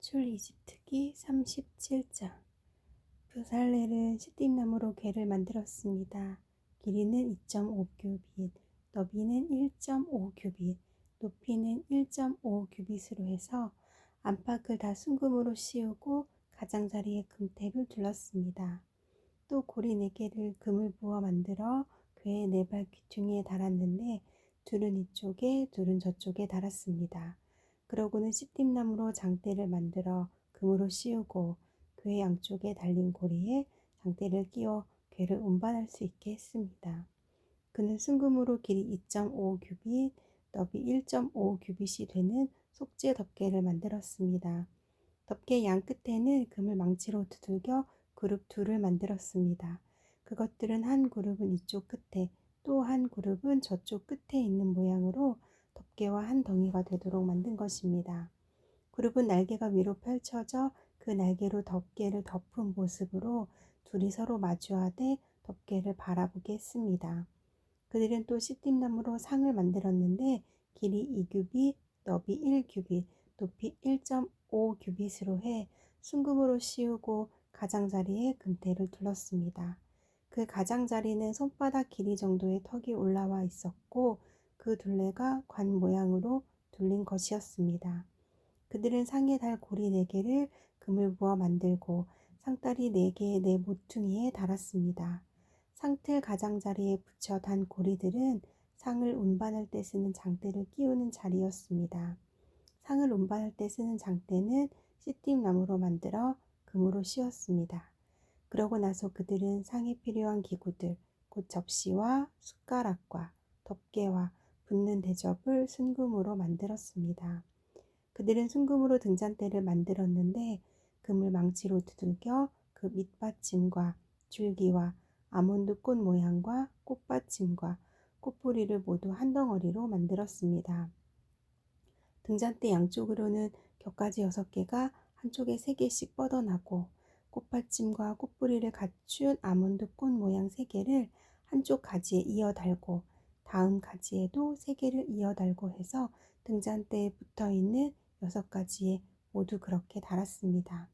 출이집트기 37장. 부살렐은 시띠나무로 궤를 만들었습니다. 길이는 2.5규빗, 너비는 1.5규빗, 높이는 1.5규빗으로 해서 안팎을 다 순금으로 씌우고 가장자리에 금테를 둘렀습니다. 또 고리 4개를 금을 부어 만들어 궤의 4발 귀퉁이에 달았는데 둘은 이쪽에 둘은 저쪽에 달았습니다. 그러고는 시띠나무로 장대를 만들어 금으로 씌우고 궤 양쪽에 달린 고리에 장대를 끼워 궤를 운반할 수 있게 했습니다. 그는 순금으로 길이 2.5규빗, 너비 1.5규빗이 되는 속재 덮개를 만들었습니다. 덮개 양 끝에는 금을 망치로 두들겨 그룹 둘을 만들었습니다. 그것들은 한 그룹은 이쪽 끝에, 또 한 그룹은 저쪽 끝에 있는 모양으로 덮개와 한 덩이가 되도록 만든 것입니다. 그룹은 날개가 위로 펼쳐져 그 날개로 덮개를 덮은 모습으로 둘이 서로 마주하되 덮개를 바라보게 했습니다. 그들은 또 시띠나무로 상을 만들었는데 길이 2규빗, 너비 1규빗, 높이 1.5규빗으로 해 순금으로 씌우고 가장자리에 금테를 둘렀습니다. 그 가장자리는 손바닥 길이 정도의 턱이 올라와 있었고 그 둘레가 관 모양으로 둘린 것이었습니다. 그들은 상에 달 고리 4개를 금을 부어 만들고 상다리 4개의 네 모퉁이에 달았습니다. 상틀 가장자리에 붙여 단 고리들은 상을 운반할 때 쓰는 장대를 끼우는 자리였습니다. 상을 운반할 때 쓰는 장대는 시띠나무로 만들어 금으로 씌웠습니다. 그러고 나서 그들은 상에 필요한 기구들, 곧 접시와 숟가락과 덮개와 붓는 대접을 순금으로 만들었습니다. 그들은 순금으로 등잔대를 만들었는데 금을 망치로 두들겨 그 밑받침과 줄기와 아몬드 꽃 모양과 꽃받침과 꽃뿌리를 모두 한 덩어리로 만들었습니다. 등잔대 양쪽으로는 곁가지 6개가 한쪽에 3개씩 뻗어나고 꽃받침과 꽃뿌리를 갖춘 아몬드 꽃 모양 3개를 한쪽 가지에 이어 달고 다음 가지에도 3개를 이어 달고 해서 등잔대에 붙어있는 6가지에 모두 그렇게 달았습니다.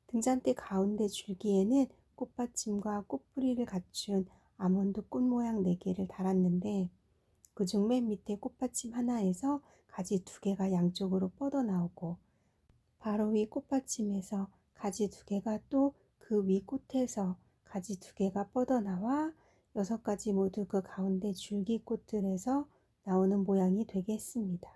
등잔대 가운데 줄기에는 꽃받침과 꽃뿌리를 갖춘 아몬드 꽃 모양 4개를 달았는데 그중 맨 밑에 꽃받침 하나에서 가지 2개가 양쪽으로 뻗어나오고 바로 위 꽃받침에서 가지 2개가 또 그 위 꽃에서 가지 2개가 뻗어나와 6가지 모두 그 가운데 줄기꽃들에서 나오는 모양이 되게 했습니다.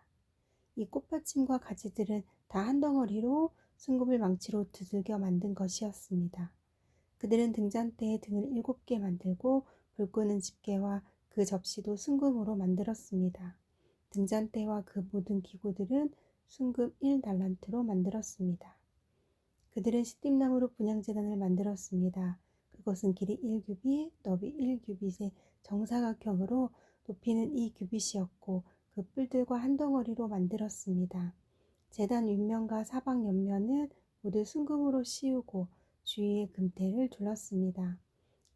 이 꽃받침과 가지들은 다 한 덩어리로 순금을 망치로 두들겨 만든 것이었습니다. 그들은 등잔대에 등을 7개 만들고 불 끄는 집게와 그 접시도 순금으로 만들었습니다. 등잔대와 그 모든 기구들은 순금 1달란트로 만들었습니다. 그들은 시띠나무로 분향제단을 만들었습니다. 그것은 길이 1규빗, 너비 1규빗의 정사각형으로 높이는 2규빗이었고 그 뿔들과 한 덩어리로 만들었습니다. 제단 윗면과 사방 옆면은 모두 순금으로 씌우고 주위에 금테를 둘렀습니다.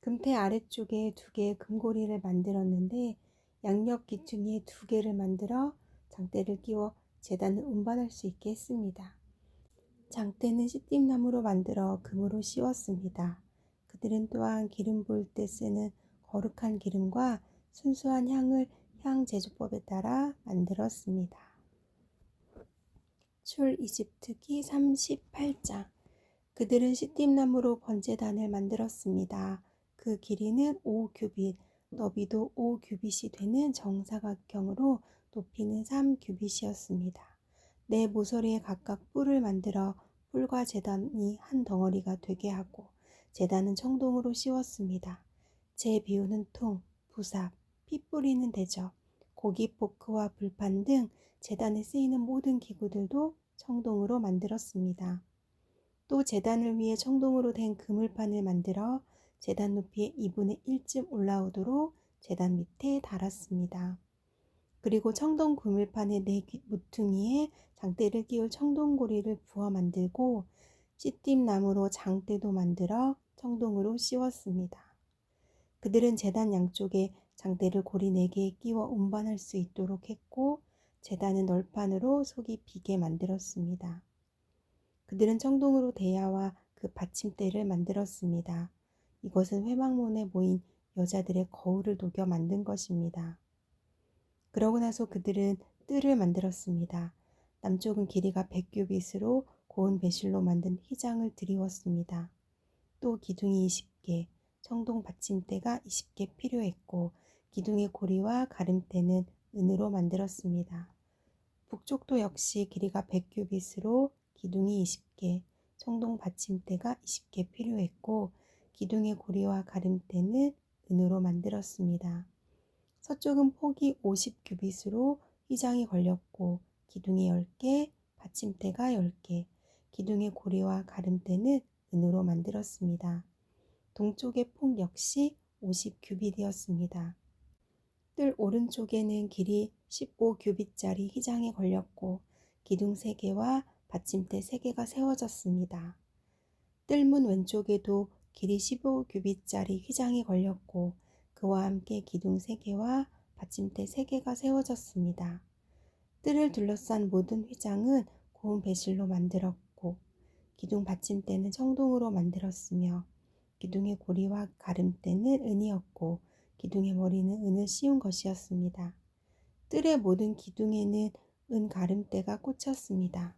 금테 아래쪽에 2개의 금고리를 만들었는데 양옆 귀퉁이에 2개를 만들어 장대를 끼워 제단을 운반할 수 있게 했습니다. 장대는 시띠나무로 만들어 금으로 씌웠습니다. 그들은 또한 기름 부을 때 쓰는 거룩한 기름과 순수한 향을 향 제조법에 따라 만들었습니다. 출이집트기 38장. 그들은 시띠나무로 번제단을 만들었습니다. 그 길이는 5규빗, 너비도 5규빗이 되는 정사각형으로 높이는 3규빗이었습니다. 네 모서리에 각각 뿔을 만들어 뿔과 제단이 한 덩어리가 되게 하고 제단은 청동으로 씌웠습니다. 재 비우는 통, 부삽, 피 뿌리는 대접, 고기 포크와 불판 등 제단에 쓰이는 모든 기구들도 청동으로 만들었습니다. 또 제단을 위해 청동으로 된 그물판을 만들어 제단 높이의 2분의 1쯤 올라오도록 제단 밑에 달았습니다. 그리고 청동 그물판의 4 모퉁이에 장대를 끼울 청동고리를 부어 만들고 시띠나무로 장대도 만들어 청동으로 씌웠습니다. 그들은 제단 양쪽에 장대를 고리 4개에 끼워 운반할 수 있도록 했고 제단은 널판으로 속이 비게 만들었습니다. 그들은 청동으로 대야와 그 받침대를 만들었습니다. 이것은 회막문에 모인 여자들의 거울을 녹여 만든 것입니다. 그러고 나서 그들은 뜰을 만들었습니다. 남쪽은 길이가 100규빗으로 고운 배실로 만든 휘장을 드리웠습니다. 또 기둥이 20개, 청동 받침대가 20개 필요했고 기둥의 고리와 가름대는 은으로 만들었습니다. 북쪽도 역시 길이가 100규빗으로 기둥이 20개, 청동 받침대가 20개 필요했고 기둥의 고리와 가름대는 은으로 만들었습니다. 서쪽은 폭이 50규빗으로 휘장이 걸렸고 기둥이 10개, 받침대가 10개, 기둥의 고리와 가름대는 은으로 만들었습니다. 동쪽의 폭 역시 50규빗이었습니다. 뜰 오른쪽에는 길이 15규빗짜리 휘장이 걸렸고 기둥 3개와 받침대 3개가 세워졌습니다. 뜰문 왼쪽에도 길이 15규빗짜리 휘장이 걸렸고 그와 함께 기둥 3개와 받침대 3개가 세워졌습니다. 뜰을 둘러싼 모든 휘장은 고운 배실로 만들었고 기둥 받침대는 청동으로 만들었으며 기둥의 고리와 가름대는 은이었고 기둥의 머리는 은을 씌운 것이었습니다. 뜰의 모든 기둥에는 은 가름대가 꽂혔습니다.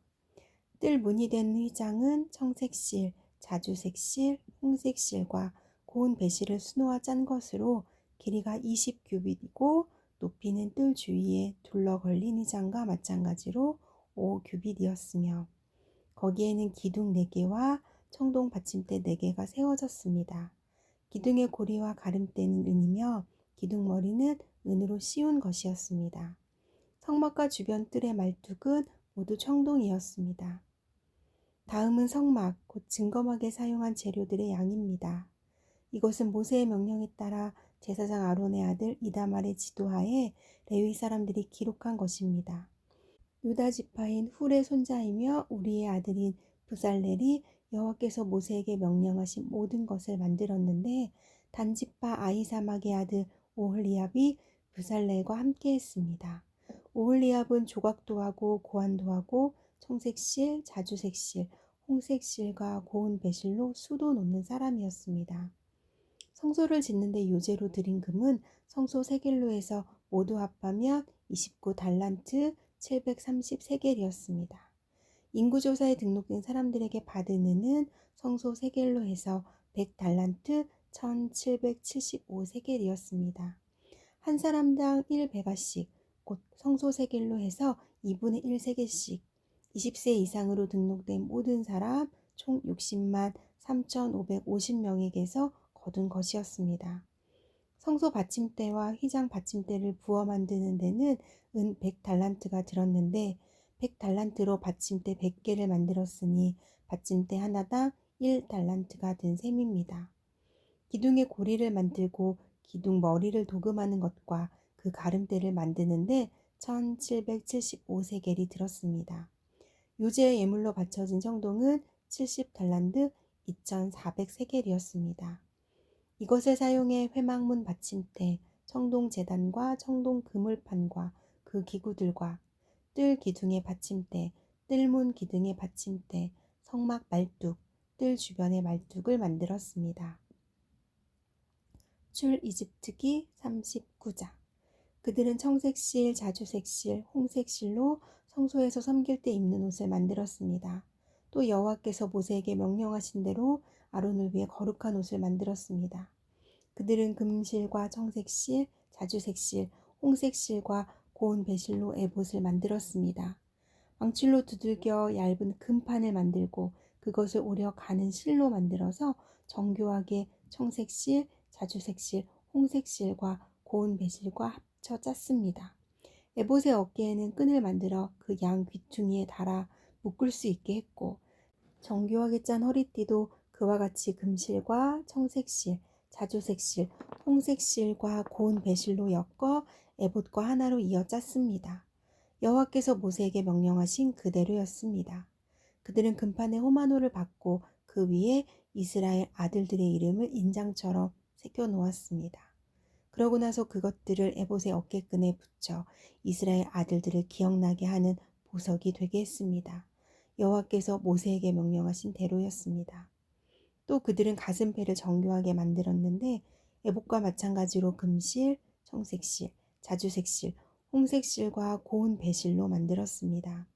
뜰 문이 된 휘장은 청색실, 자주색실, 홍색실과 고운 배실을 수놓아 짠 것으로 길이가 20규빗이고 높이는 뜰 주위에 둘러 걸린 휘장과 마찬가지로 5규빗이었으며 거기에는 기둥 4개와 청동 받침대 4개가 세워졌습니다. 기둥의 고리와 가름대는 은이며 기둥 머리는 은으로 씌운 것이었습니다. 성막과 주변 뜰의 말뚝은 모두 청동이었습니다. 다음은 성막, 곧 증거막에 사용한 재료들의 양입니다. 이것은 모세의 명령에 따라 제사장 아론의 아들 이다말의 지도하에 레위 사람들이 기록한 것입니다. 유다 지파인 훌의 손자이며 우리의 아들인 부살렐이 여호와께서 모세에게 명령하신 모든 것을 만들었는데 단지파 아히사막의 아들 오홀리압이 부살렐과 함께 했습니다. 오홀리압은 조각도 하고 고안도 하고 청색실, 자주색실, 홍색실과 고운 배실로 수도 놓는 사람이었습니다. 성소를 짓는데 요제로 드린 금은 성소 세겔로에서 모두 합하면 29달란트 733세겔이었습니다. 인구조사에 등록된 사람들에게 받은 은은 성소 세겔로에서 100달란트 1775세겔이었습니다. 한 사람당 1베가씩, 곧 성소 세겔로 해서 2분의 1세겔씩 20세 이상으로 등록된 모든 사람 총 60만 3,550명에게서 거둔 것이었습니다. 성소 받침대와 휘장 받침대를 부어 만드는 데는 은 100달란트가 들었는데 100달란트로 받침대 100개를 만들었으니 받침대 하나당 1달란트가 된 셈입니다. 기둥의 고리를 만들고 기둥 머리를 도금하는 것과 그 가름대를 만드는데 1775세겔이 들었습니다. 요제의 예물로 바쳐진 청동은 70달란트 2400세겔이었습니다. 이것을 사용해 회막문 받침대, 청동 제단과 청동 그물판과 그 기구들과 뜰 기둥의 받침대, 뜰문 기둥의 받침대, 성막 말뚝, 뜰 주변의 말뚝을 만들었습니다. 출 이집트기 39장. 그들은 청색실, 자주색실, 홍색실로 성소에서 섬길 때 입는 옷을 만들었습니다. 또 여호와께서 모세에게 명령하신 대로 아론을 위해 거룩한 옷을 만들었습니다. 그들은 금실과 청색실, 자주색실, 홍색실과 고운 배실로 에봇을 만들었습니다. 망칠로 두들겨 얇은 금판을 만들고 그것을 오려 가는 실로 만들어서 정교하게 청색실, 자주색실, 홍색실과 고운 배실과 합쳐 짰습니다. 에봇의 어깨에는 끈을 만들어 그 양 귀퉁이에 달아 묶을 수 있게 했고 정교하게 짠 허리띠도 그와 같이 금실과 청색실, 자주색실, 홍색실과 고운 배실로 엮어 에봇과 하나로 이어 짰습니다. 여호와께서 모세에게 명령하신 그대로였습니다. 그들은 금판에 호마노를 받고 그 위에 이스라엘 아들들의 이름을 인장처럼 새겨 놓았습니다. 그러고 나서 그것들을 에봇의 어깨끈에 붙여 이스라엘 아들들을 기억나게 하는 보석이 되게 했습니다. 여호와께서 모세에게 명령하신 대로였습니다. 또 그들은 가슴패를 정교하게 만들었는데 에봇과 마찬가지로 금실, 청색실, 자주색실, 홍색실과 고운 배실로 만들었습니다.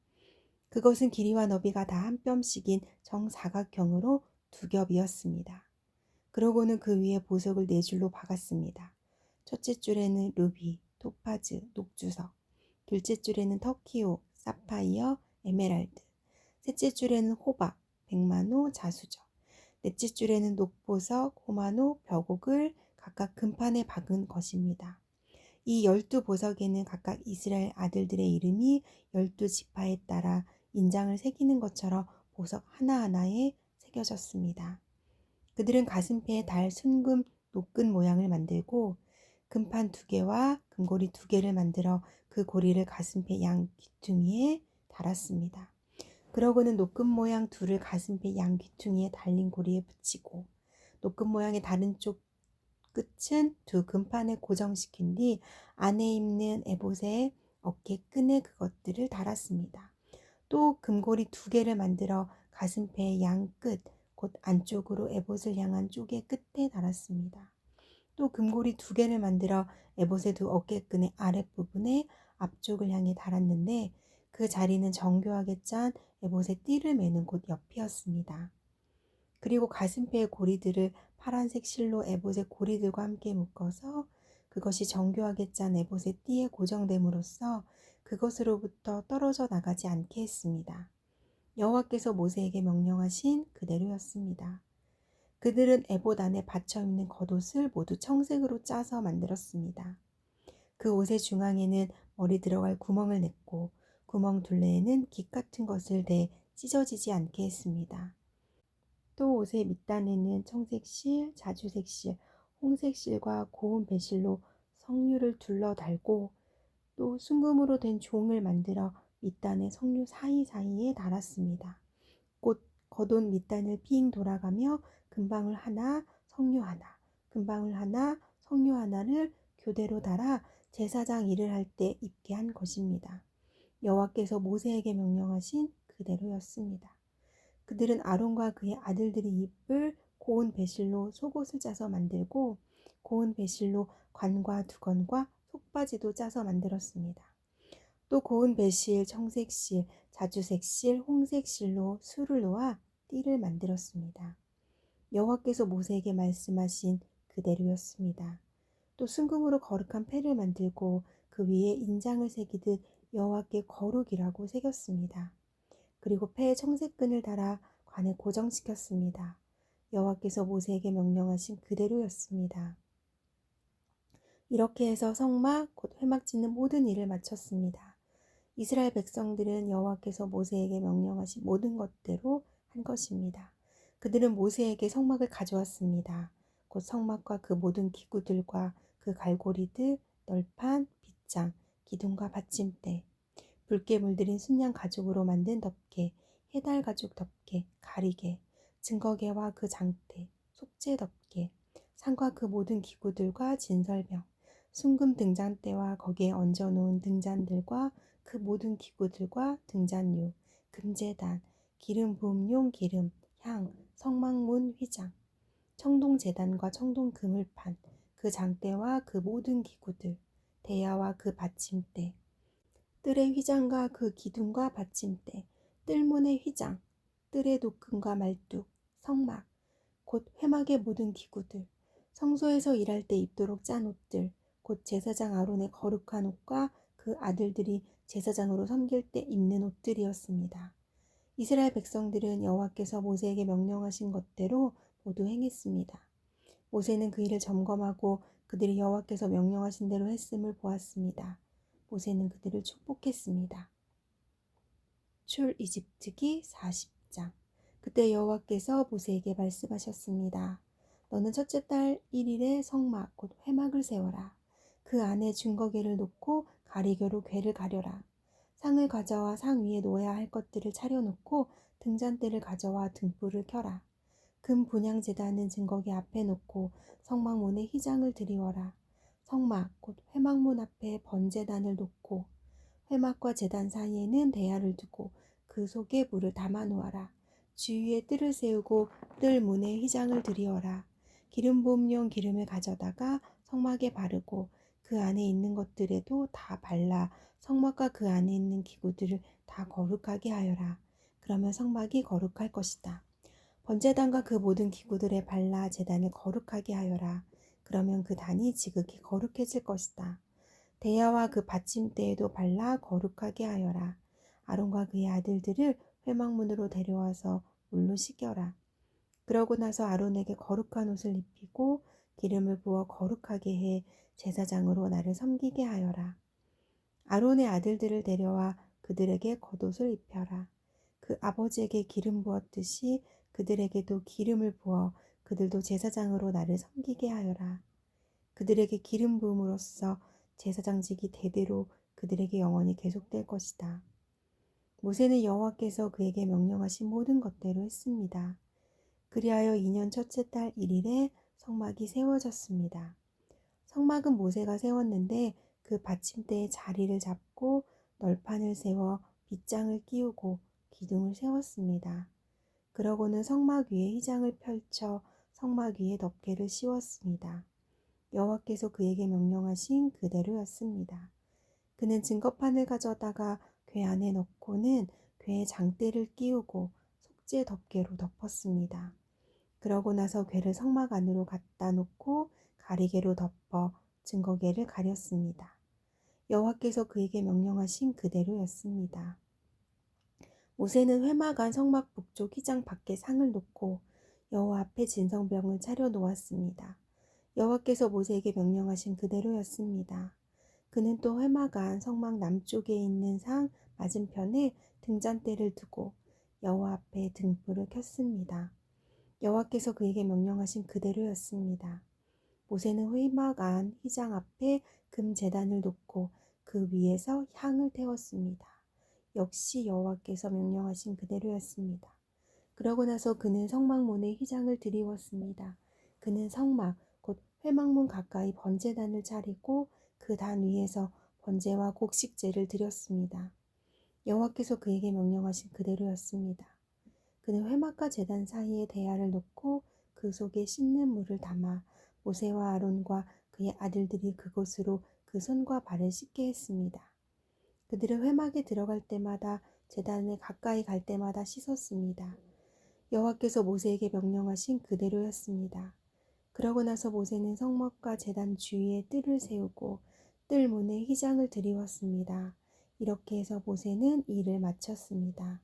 그것은 길이와 너비가 다 한 뼘씩인 정사각형으로 두 겹이었습니다. 그러고는 그 위에 보석을 네 줄로 박았습니다. 첫째 줄에는 루비, 토파즈, 녹주석, 둘째 줄에는 터키오, 사파이어, 에메랄드, 셋째 줄에는 호박, 백마노, 자수정, 넷째 줄에는 녹보석, 호마노, 벽옥을 각각 금판에 박은 것입니다. 이 12보석에는 각각 이스라엘 아들들의 이름이 12지파에 따라 인장을 새기는 것처럼 보석 하나하나에 새겨졌습니다. 그들은 가슴패에 달 순금 노끈 모양을 만들고 금판 2개와 금고리 2개를 만들어 그 고리를 가슴패 양 귀퉁이에 달았습니다. 그러고는 노끈 모양 둘을 가슴패 양 귀퉁이에 달린 고리에 붙이고 노끈 모양의 다른 쪽 끝은 두 금판에 고정시킨 뒤 안에 입는 에봇의 어깨끈에 그것들을 달았습니다. 또 금고리 2개를 만들어 가슴패의 양 끝, 곧 안쪽으로 에봇을 향한 쪽의 끝에 달았습니다. 또 금고리 2개를 만들어 에봇의 두 어깨끈의 아랫부분에 앞쪽을 향해 달았는데 그 자리는 정교하게 짠 에봇의 띠를 매는 곳 옆이었습니다. 그리고 가슴패의 고리들을 파란색 실로 에봇의 고리들과 함께 묶어서 그것이 정교하게 짠 에봇의 띠에 고정됨으로써 그것으로부터 떨어져 나가지 않게 했습니다. 여호와께서 모세에게 명령하신 그대로였습니다. 그들은 에봇 안에 받쳐 입는 겉옷을 모두 청색으로 짜서 만들었습니다. 그 옷의 중앙에는 머리 들어갈 구멍을 냈고 구멍 둘레에는 깃 같은 것을 대 찢어지지 않게 했습니다. 또 옷의 밑단에는 청색실, 자주색실, 홍색실과 고운 배실로 석류를 둘러 달고 또 순금으로 된 종을 만들어 밑단의 석류 사이사이에 달았습니다. 곧 겉옷 밑단을 빙 돌아가며 금방울 하나, 석류 하나, 금방울 하나, 석류 하나를 교대로 달아 제사장 일을 할 때 입게 한 것입니다. 여호와께서 모세에게 명령하신 그대로였습니다. 그들은 아론과 그의 아들들이 입을 고운 배실로 속옷을 짜서 만들고 고운 배실로 관과 두건과 속바지도 짜서 만들었습니다. 또 고운 배실, 청색실, 자주색실, 홍색실로 수를 놓아 띠를 만들었습니다. 여호와께서 모세에게 말씀하신 그대로였습니다. 또 순금으로 거룩한 패를 만들고 그 위에 인장을 새기듯 여호와께 거룩이라고 새겼습니다. 그리고 패에 청색끈을 달아 관에 고정시켰습니다. 여호와께서 모세에게 명령하신 그대로였습니다. 이렇게 해서 성막 곧 회막 짓는 모든 일을 마쳤습니다. 이스라엘 백성들은 여호와께서 모세에게 명령하신 모든 것대로 한 것입니다. 그들은 모세에게 성막을 가져왔습니다. 곧 성막과 그 모든 기구들과 그 갈고리들, 널판, 빗장, 기둥과 받침대, 붉게 물들인 순양 가죽으로 만든 덮개, 해달 가죽 덮개, 가리개, 증거개와 그 장대, 속죄 덮개, 상과 그 모든 기구들과 진설병, 순금 등잔대와 거기에 얹어놓은 등잔들과 그 모든 기구들과 등잔류, 금제단, 기름 부음용 기름, 향, 성막문 휘장, 청동제단과 청동 그물판, 그 장대와 그 모든 기구들, 대야와 그 받침대, 뜰의 휘장과 그 기둥과 받침대, 뜰문의 휘장, 뜰의 도금과 말뚝, 성막, 곧 회막의 모든 기구들, 성소에서 일할 때 입도록 짠 옷들, 곧 제사장 아론의 거룩한 옷과 그 아들들이 제사장으로 섬길 때 입는 옷들이었습니다. 이스라엘 백성들은 여호와께서 모세에게 명령하신 것대로 모두 행했습니다. 모세는 그 일을 점검하고 그들이 여호와께서 명령하신 대로 했음을 보았습니다. 모세는 그들을 축복했습니다. 출이집트기 40장. 그때 여호와께서 모세에게 말씀하셨습니다. 너는 첫째 달 1일에 성막 곧 회막을 세워라. 그 안에 증거궤를 놓고 가리개로 궤를 가려라. 상을 가져와 상 위에 놓아야 할 것들을 차려놓고 등잔대를 가져와 등불을 켜라. 금 분향제단은 증거궤 앞에 놓고 성막문에 휘장을 드리워라. 성막 곧 회막문 앞에 번제단을 놓고 회막과 제단 사이에는 대야를 두고 그 속에 물을 담아 놓아라. 주위에 뜰을 세우고 뜰 문에 휘장을 들이어라. 기름 부음용 기름을 가져다가 성막에 바르고 그 안에 있는 것들에도 다 발라 성막과 그 안에 있는 기구들을 다 거룩하게 하여라. 그러면 성막이 거룩할 것이다. 번제단과 그 모든 기구들에 발라 제단을 거룩하게 하여라. 그러면 그 단이 지극히 거룩해질 것이다. 대야와 그 받침대에도 발라 거룩하게 하여라. 아론과 그의 아들들을 회막문으로 데려와서 물로 씻겨라. 그러고 나서 아론에게 거룩한 옷을 입히고 기름을 부어 거룩하게 해 제사장으로 나를 섬기게 하여라. 아론의 아들들을 데려와 그들에게 겉옷을 입혀라. 그 아버지에게 기름 부었듯이 그들에게도 기름을 부어 그들도 제사장으로 나를 섬기게 하여라. 그들에게 기름 부음으로써 제사장직이 대대로 그들에게 영원히 계속될 것이다. 모세는 여호와께서 그에게 명령하신 모든 것대로 했습니다. 그리하여 2년 첫째 달 1일에 성막이 세워졌습니다. 성막은 모세가 세웠는데 그 받침대의 자리를 잡고 널판을 세워 빗장을 끼우고 기둥을 세웠습니다. 그러고는 성막 위에 휘장을 펼쳐 성막 위에 덮개를 씌웠습니다. 여호와께서 그에게 명령하신 그대로였습니다. 그는 증거판을 가져다가 궤 안에 넣고는 궤에 장대를 끼우고 속죄 덮개로 덮었습니다. 그러고 나서 궤를 성막 안으로 갖다 놓고 가리개로 덮어 증거궤를 가렸습니다. 여호와께서 그에게 명령하신 그대로였습니다. 모세는 회막 안 성막 북쪽 휘장 밖에 상을 놓고 여호와 앞에 진성병을 차려 놓았습니다. 여호와께서 모세에게 명령하신 그대로였습니다. 그는 또 회막 안 성막 남쪽에 있는 상 맞은편에 등잔대를 두고 여호와 앞에 등불을 켰습니다. 여호와께서 그에게 명령하신 그대로였습니다. 모세는 회막 안 휘장 앞에 금 제단을 놓고 그 위에서 향을 태웠습니다. 역시 여호와께서 명령하신 그대로였습니다. 그러고 나서 그는 성막문에 휘장을 들이웠습니다. 그는 성막, 곧 회막문 가까이 번제단을 차리고 그 단 위에서 번제와 곡식제를 드렸습니다. 여호와께서 그에게 명령하신 그대로였습니다. 그는 회막과 제단 사이에 대야를 놓고 그 속에 씻는 물을 담아 모세와 아론과 그의 아들들이 그곳으로 그 손과 발을 씻게 했습니다. 그들은 회막에 들어갈 때마다 제단에 가까이 갈 때마다 씻었습니다. 여호와께서 모세에게 명령하신 그대로였습니다. 그러고 나서 모세는 성막과 제단 주위에 뜰을 세우고 뜰 문에 휘장을 들이웠습니다. 이렇게 해서 모세는 일을 마쳤습니다.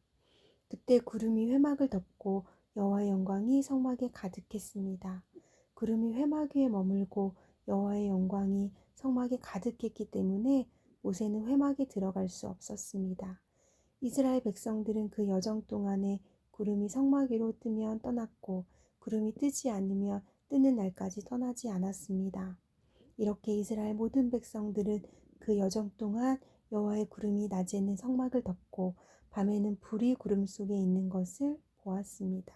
그때 구름이 회막을 덮고 여호와의 영광이 성막에 가득했습니다. 구름이 회막 위에 머물고 여호와의 영광이 성막에 가득했기 때문에 모세는 회막에 들어갈 수 없었습니다. 이스라엘 백성들은 그 여정 동안에 구름이 성막 위로 뜨면 떠났고 구름이 뜨지 않으면 뜨는 날까지 떠나지 않았습니다. 이렇게 이스라엘 모든 백성들은 그 여정 동안 여호와의 구름이 낮에는 성막을 덮고 밤에는 불이 구름 속에 있는 것을 보았습니다.